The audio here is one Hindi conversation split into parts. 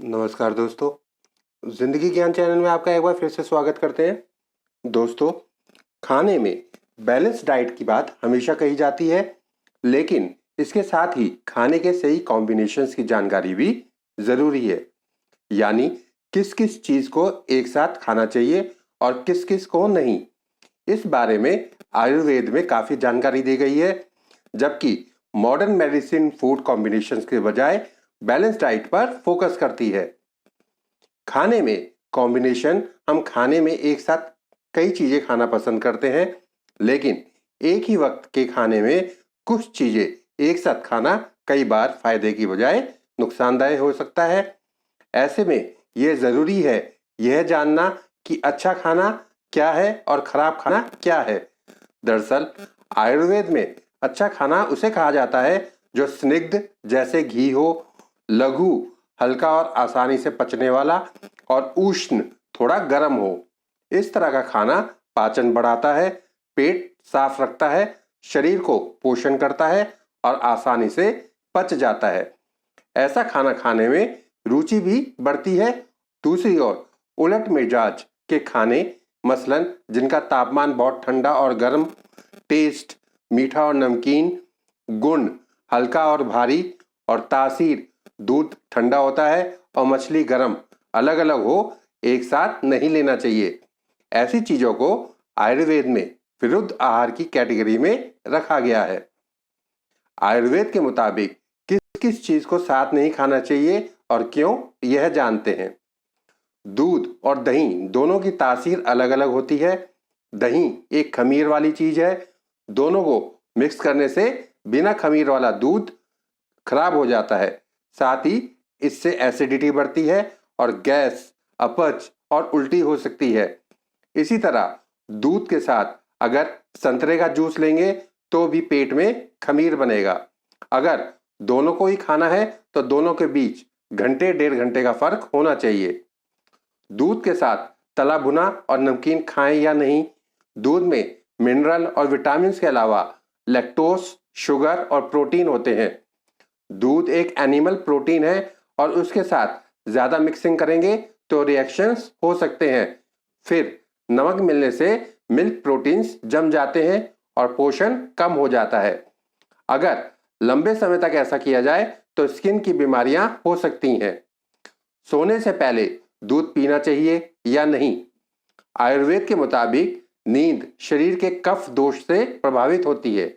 नमस्कार दोस्तों, जिंदगी ज्ञान चैनल में आपका एक बार फिर से स्वागत करते हैं। दोस्तों, खाने में बैलेंस डाइट की बात हमेशा कही जाती है, लेकिन इसके साथ ही खाने के सही कॉम्बिनेशंस की जानकारी भी जरूरी है। यानी किस किस चीज को एक साथ खाना चाहिए और किस किस को नहीं। इस बारे में आयुर्वेद में काफी जानकारी दी गई है, जबकि मॉडर्न मेडिसिन फूड कॉम्बिनेशंस के बजाय बैलेंस डाइट पर फोकस करती है। खाने में कॉम्बिनेशन, हम खाने में एक साथ कई चीजें खाना पसंद करते हैं, लेकिन एक ही वक्त के खाने में कुछ चीजें एक साथ खाना कई बार फायदे की बजाय नुकसानदायक हो सकता है। ऐसे में यह जरूरी है यह जानना कि अच्छा खाना क्या है और खराब खाना क्या है। दरअसल आयुर्वेद में अच्छा खाना उसे कहा जाता है जो स्निग्ध, जैसे घी हो, लघु, हल्का और आसानी से पचने वाला, और उष्ण, थोड़ा गर्म हो। इस तरह का खाना पाचन बढ़ाता है, पेट साफ रखता है, शरीर को पोषण करता है और आसानी से पच जाता है। ऐसा खाना खाने में रुचि भी बढ़ती है। दूसरी ओर उलट मिजाज के खाने, मसलन जिनका तापमान बहुत ठंडा और गर्म, टेस्ट मीठा और नमकीन, गुण हल्का और भारी, और तासीर दूध ठंडा होता है और मछली गर्म, अलग अलग हो, एक साथ नहीं लेना चाहिए। ऐसी चीजों को आयुर्वेद में विरुद्ध आहार की कैटेगरी में रखा गया है। आयुर्वेद के मुताबिक किस किस चीज को साथ नहीं खाना चाहिए और क्यों, यह जानते हैं। दूध और दही दोनों की तासीर अलग अलग होती है। दही एक खमीर वाली चीज है। दोनों को मिक्स करने से बिना खमीर वाला दूध खराब हो जाता है। साथ ही इससे एसिडिटी बढ़ती है और गैस, अपच और उल्टी हो सकती है। इसी तरह दूध के साथ अगर संतरे का जूस लेंगे तो भी पेट में खमीर बनेगा। अगर दोनों को ही खाना है तो दोनों के बीच घंटे डेढ़ घंटे का फर्क होना चाहिए। दूध के साथ तला भुना और नमकीन खाएं या नहीं। दूध में मिनरल और विटामिन के अलावा लैक्टोस, शुगर और प्रोटीन होते हैं। दूध एक एनिमल प्रोटीन है और उसके साथ ज्यादा मिक्सिंग करेंगे तो रिएक्शंस हो सकते हैं। फिर नमक मिलने से मिल्क प्रोटीन्स जम जाते हैं और पोषण कम हो जाता है। अगर लंबे समय तक ऐसा किया जाए तो स्किन की बीमारियां हो सकती हैं। सोने से पहले दूध पीना चाहिए या नहीं। आयुर्वेद के मुताबिक नींद शरीर के कफ दोष से प्रभावित होती है।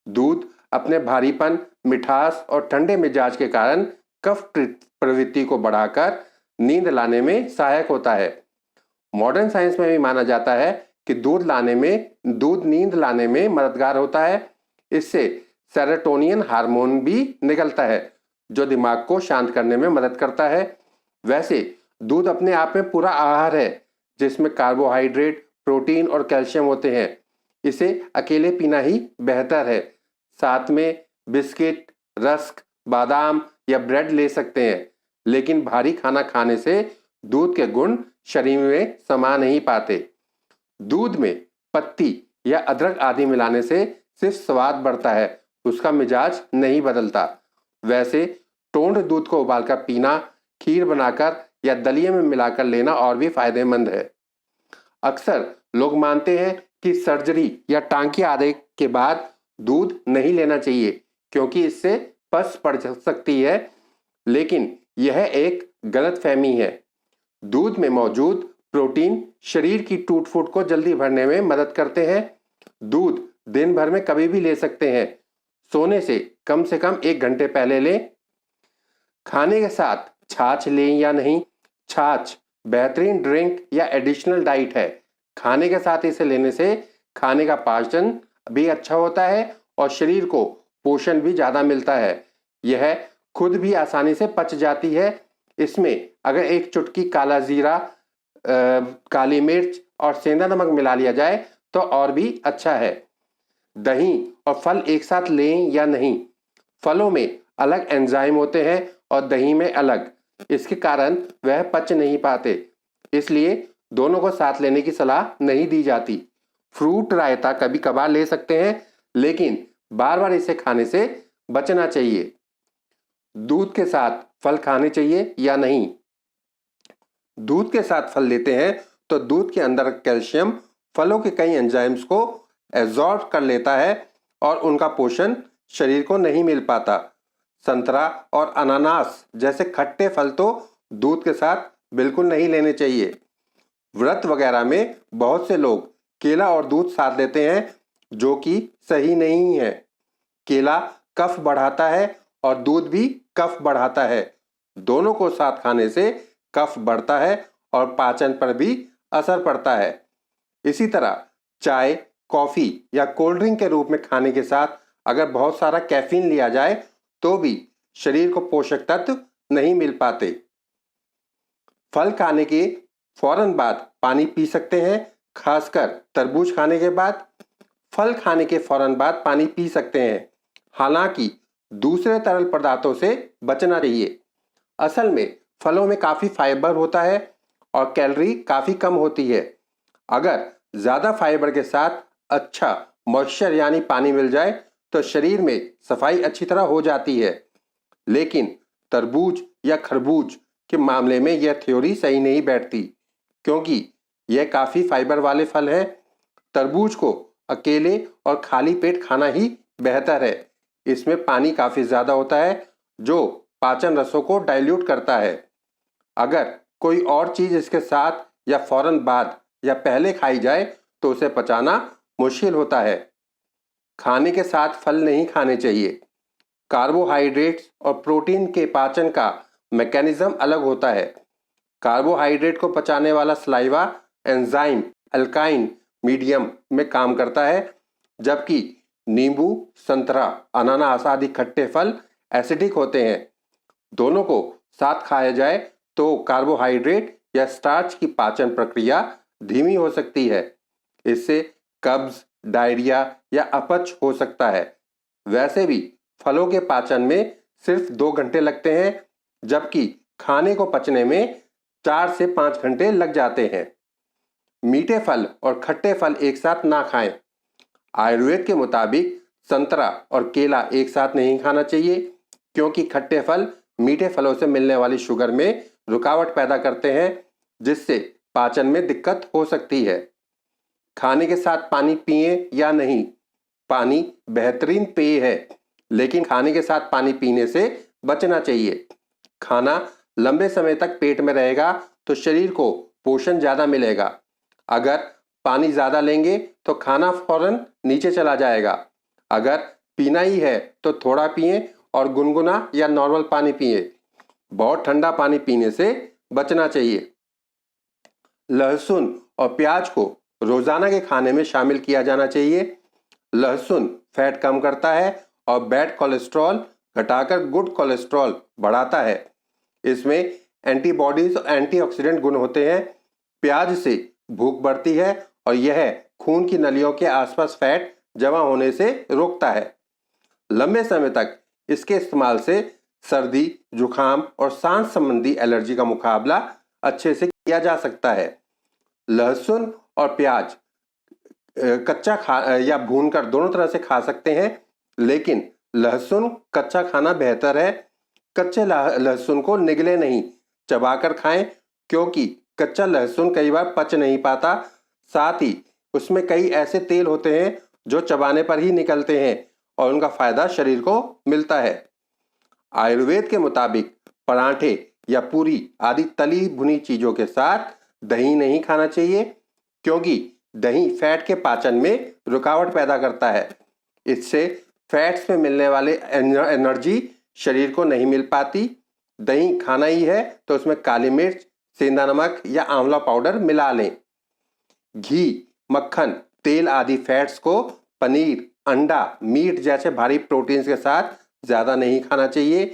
दूध अपने भारीपन, मिठास और ठंडे मिजाज के कारण कफ प्रवृत्ति को बढ़ाकर नींद लाने में सहायक होता है। मॉडर्न साइंस में भी माना जाता है कि दूध नींद लाने में मददगार होता है। इससे सेरोटोनिन हार्मोन भी निकलता है जो दिमाग को शांत करने में मदद करता है। वैसे दूध अपने आप में पूरा आहार है जिसमें कार्बोहाइड्रेट, प्रोटीन और कैल्शियम होते हैं। इसे अकेले पीना ही बेहतर है। साथ में बिस्किट, रस्क, बादाम या ब्रेड ले सकते हैं, लेकिन भारी खाना खाने से दूध के गुण शरीर में समा नहीं पाते। दूध में पत्ती या अदरक आदि मिलाने से सिर्फ स्वाद बढ़ता है, उसका मिजाज नहीं बदलता। वैसे टोंड दूध को उबालकर पीना, खीर बनाकर या दलिए में मिलाकर लेना और भी फायदेमंद है। अक्सर लोग मानते हैं कि सर्जरी या टांके आदि के बाद दूध नहीं लेना चाहिए क्योंकि इससे पस पड़ सकती है, लेकिन यह एक गलतफहमी है। दूध में मौजूद प्रोटीन शरीर की टूट फूट को जल्दी भरने में मदद करते हैं। दूध दिन भर में कभी भी ले सकते हैं। सोने से कम 1 घंटे पहले लें। खाने के साथ छाछ लें या नहीं। छाछ बेहतरीन ड्रिंक या एडिशनल डाइट है। खाने के साथ इसे लेने से खाने का पाचन भी अच्छा होता है और शरीर को पोषण भी ज्यादा मिलता है। यह खुद भी आसानी से पच जाती है। इसमें अगर एक चुटकी काला जीरा, काली मिर्च और सेंधा नमक मिला लिया जाए तो और भी अच्छा है। दही और फल एक साथ लें या नहीं। फलों में अलग एंजाइम होते हैं और दही में अलग, इसके कारण वह पच नहीं पाते, इसलिए दोनों को साथ लेने की सलाह नहीं दी जाती। फ्रूट रायता कभी कभार ले सकते हैं, लेकिन बार बार इसे खाने से बचना चाहिए। दूध के साथ फल खाने चाहिए या नहीं। दूध के साथ फल लेते हैं तो दूध के अंदर कैल्शियम फलों के कई एंजाइम्स को एब्जॉर्ब कर लेता है और उनका पोषण शरीर को नहीं मिल पाता। संतरा और अनानास जैसे खट्टे फल तो दूध के साथ बिल्कुल नहीं लेने चाहिए। व्रत वगैरह में बहुत से लोग केला और दूध साथ लेते हैं, जो कि सही नहीं है। केला कफ बढ़ाता है और दूध भी कफ बढ़ाता है। दोनों को साथ खाने से कफ बढ़ता है और पाचन पर भी असर पड़ता है। इसी तरह चाय, कॉफी या कोल्ड ड्रिंक के रूप में खाने के साथ अगर बहुत सारा कैफीन लिया जाए तो भी शरीर को पोषक तत्व नहीं मिल पाते। फल खाने के फौरन बाद पानी पी सकते हैं, खासकर तरबूज खाने के बाद। फल खाने के फौरन बाद पानी पी सकते हैं, हालांकि दूसरे तरल पदार्थों से बचना चाहिए। असल में फलों में काफी फाइबर होता है और कैलोरी काफी कम होती है। अगर ज्यादा फाइबर के साथ अच्छा मॉइस्चर यानी पानी मिल जाए तो शरीर में सफाई अच्छी तरह हो जाती है। लेकिन तरबूज या खरबूज के मामले में यह थ्योरी सही नहीं बैठती, क्योंकि यह काफी फाइबर वाले फल हैं। तरबूज को अकेले और खाली पेट खाना ही बेहतर है। इसमें पानी काफी ज्यादा होता है जो पाचन रसों को डाइल्यूट करता है। अगर कोई और चीज इसके साथ या फौरन बाद या पहले खाई जाए तो उसे पचाना मुश्किल होता है। खाने के साथ फल नहीं खाने चाहिए। कार्बोहाइड्रेट्स और प्रोटीन के पाचन का मैकेनिज्म अलग होता है। कार्बोहाइड्रेट को पचाने वाला सलाइवा एंजाइम अल्काइन मीडियम में काम करता है, जबकि नींबू, संतरा, अनानास आदि खट्टे फल एसिडिक होते हैं। दोनों को साथ खाया जाए तो कार्बोहाइड्रेट या स्टार्च की पाचन प्रक्रिया धीमी हो सकती है। इससे कब्ज, डायरिया या अपच हो सकता है। वैसे भी फलों के पाचन में सिर्फ 2 घंटे लगते हैं, जबकि खाने को पचने में 4 से 5 घंटे लग जाते हैं। मीठे फल और खट्टे फल एक साथ ना खाएं। आयुर्वेद के मुताबिक संतरा और केला एक साथ नहीं खाना चाहिए, क्योंकि खट्टे फल मीठे फलों से मिलने वाली शुगर में रुकावट पैदा करते हैं, जिससे पाचन में दिक्कत हो सकती है। खाने के साथ पानी पिएं या नहीं। पानी बेहतरीन पेय है, लेकिन खाने के साथ पानी पीने से बचना चाहिए। खाना लंबे समय तक पेट में रहेगा तो शरीर को पोषण ज्यादा मिलेगा। अगर पानी ज्यादा लेंगे तो खाना फौरन नीचे चला जाएगा। अगर पीना ही है तो थोड़ा पिएं और गुनगुना या नॉर्मल पानी पिएं। बहुत ठंडा पानी पीने से बचना चाहिए। लहसुन और प्याज को रोजाना के खाने में शामिल किया जाना चाहिए। लहसुन फैट कम करता है और बैड कोलेस्ट्रॉल घटाकर गुड कोलेस्ट्रॉल बढ़ाता है। इसमें एंटीबॉडीज और एंटीऑक्सीडेंट गुण होते हैं। प्याज से भूख बढ़ती है और यह खून की नलियों के आसपास फैट जमा होने से रोकता है। लंबे समय तक इसके इस्तेमाल से सर्दी, जुखाम और सांस संबंधी एलर्जी का मुकाबला अच्छे से किया जा सकता है। लहसुन और प्याज कच्चा खा या भूनकर दोनों तरह से खा सकते हैं, लेकिन लहसुन कच्चा खाना बेहतर है। कच्चे लहसुन को निगले नहीं, चबाकर खाएं, क्योंकि कच्चा लहसुन कई बार पच नहीं पाता। साथ ही उसमें कई ऐसे तेल होते हैं जो चबाने पर ही निकलते हैं और उनका फायदा शरीर को मिलता है। आयुर्वेद के मुताबिक पराठे या पूरी आदि तली भुनी चीजों के साथ दही नहीं खाना चाहिए, क्योंकि दही फैट के पाचन में रुकावट पैदा करता है। इससे फैट्स में मिलने वाले एनर्जी शरीर को नहीं मिल पाती। दही खाना ही है तो उसमें काली मिर्च, सेंधा नमक या आंवला पाउडर मिला लें। घी, मक्खन, तेल आदि फैट्स को पनीर, अंडा, मीट जैसे भारी प्रोटीन्स के साथ ज्यादा नहीं खाना चाहिए,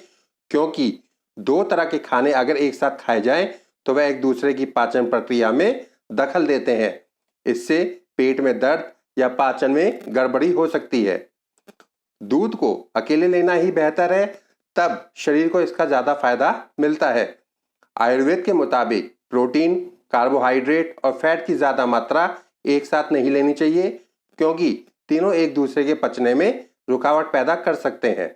क्योंकि 2 तरह के खाने अगर एक साथ खाए जाएं तो वह एक दूसरे की पाचन प्रक्रिया में दखल देते हैं। इससे पेट में दर्द या पाचन में गड़बड़ी हो सकती है। दूध को अकेले लेना ही बेहतर है, तब शरीर को इसका ज्यादा फायदा मिलता है। आयुर्वेद के मुताबिक प्रोटीन, कार्बोहाइड्रेट और फैट की ज्यादा मात्रा एक साथ नहीं लेनी चाहिए, क्योंकि तीनों एक दूसरे के पचने में रुकावट पैदा कर सकते हैं।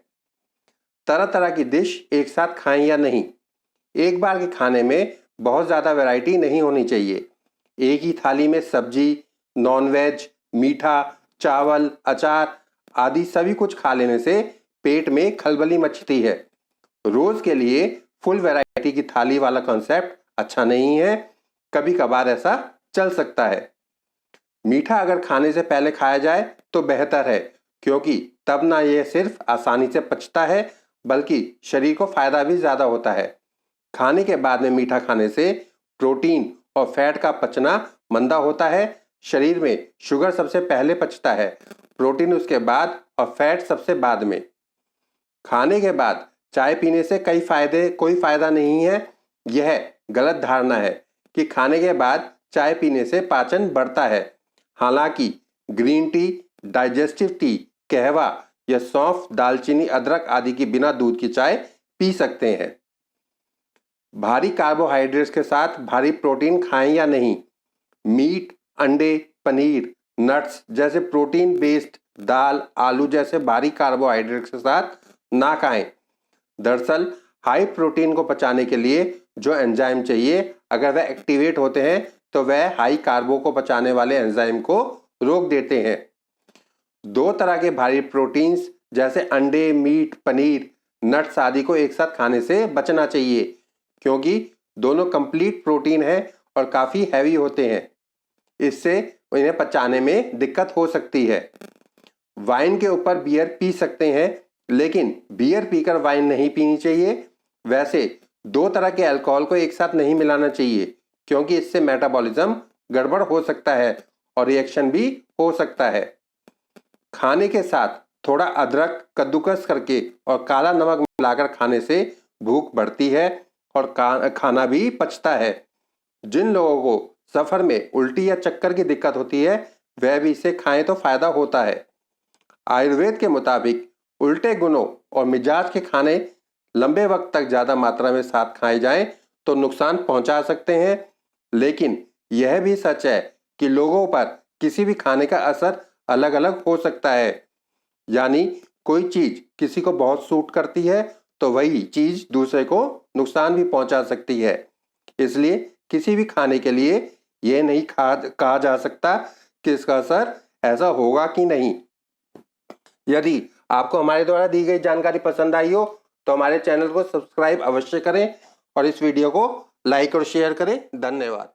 तरह तरह की डिश एक साथ खाएं या नहीं। एक बार के खाने में बहुत ज़्यादा वैरायटी नहीं होनी चाहिए। एक ही थाली में सब्जी, नॉनवेज, मीठा, चावल, अचार आदि सभी कुछ खा लेने से पेट में खलबली मचती है। रोज के लिए फुल वैरायटी की थाली वाला कॉन्सेप्ट अच्छा नहीं है। कभी कभार ऐसा चल सकता है। मीठा अगर खाने से पहले खाया जाए तो बेहतर है, क्योंकि तब ना यह सिर्फ आसानी से पचता है बल्कि शरीर को फायदा भी ज्यादा होता है। खाने के बाद में मीठा खाने से प्रोटीन और फैट का पचना मंदा होता है। शरीर में शुगर सबसे पहले पचता है, प्रोटीन उसके बाद और फैट सबसे बाद में। खाने के बाद चाय पीने से कोई फायदा नहीं है। यह गलत धारणा है कि खाने के बाद चाय पीने से पाचन बढ़ता है। हालांकि ग्रीन टी, डाइजेस्टिव टी, कहवा या सौंफ, दालचीनी, अदरक आदि की बिना दूध की चाय पी सकते हैं। भारी कार्बोहाइड्रेट्स के साथ भारी प्रोटीन खाएं या नहीं। मीट, अंडे, पनीर, नट्स जैसे प्रोटीन बेस्ड दाल, आलू जैसे भारी कार्बोहाइड्रेट्स के साथ ना खाएं। दरअसल हाई प्रोटीन को पचाने के लिए जो एंजाइम चाहिए, अगर वह एक्टिवेट होते हैं तो वह हाई कार्बो को पचाने वाले एंजाइम को रोक देते हैं। दो तरह के भारी प्रोटीन्स जैसे अंडे, मीट, पनीर, नट्स आदि को एक साथ खाने से बचना चाहिए, क्योंकि दोनों कंप्लीट प्रोटीन है और काफी हैवी होते हैं। इससे इन्हें पचाने में दिक्कत हो सकती है। वाइन के ऊपर बियर पी सकते हैं, लेकिन बियर पीकर वाइन नहीं पीनी चाहिए। वैसे दो तरह के अल्कोहल को एक साथ नहीं मिलाना चाहिए, क्योंकि इससे मेटाबॉलिज्म गड़बड़ हो सकता है और रिएक्शन भी हो सकता है। खाने के साथ थोड़ा अदरक कद्दूकस करके और काला नमक मिलाकर खाने से भूख बढ़ती है और खाना भी पचता है। जिन लोगों को सफर में उल्टी या चक्कर की दिक्कत होती है, वह भी इसे खाएं तो फायदा होता है। आयुर्वेद के मुताबिक उल्टे गुणों और मिजाज के खाने लंबे वक्त तक ज्यादा मात्रा में साथ खाए जाएं तो नुकसान पहुंचा सकते हैं। लेकिन यह भी सच है कि लोगों पर किसी भी खाने का असर अलग अलग हो सकता है। यानी कोई चीज किसी को बहुत सूट करती है तो वही चीज दूसरे को नुकसान भी पहुंचा सकती है। इसलिए किसी भी खाने के लिए यह नहीं कहा जा सकता कि इसका असर ऐसा होगा कि नहीं। यदि आपको हमारे द्वारा दी गई जानकारी पसंद आई हो तो हमारे चैनल को सब्सक्राइब अवश्य करें और इस वीडियो को लाइक और शेयर करें। धन्यवाद।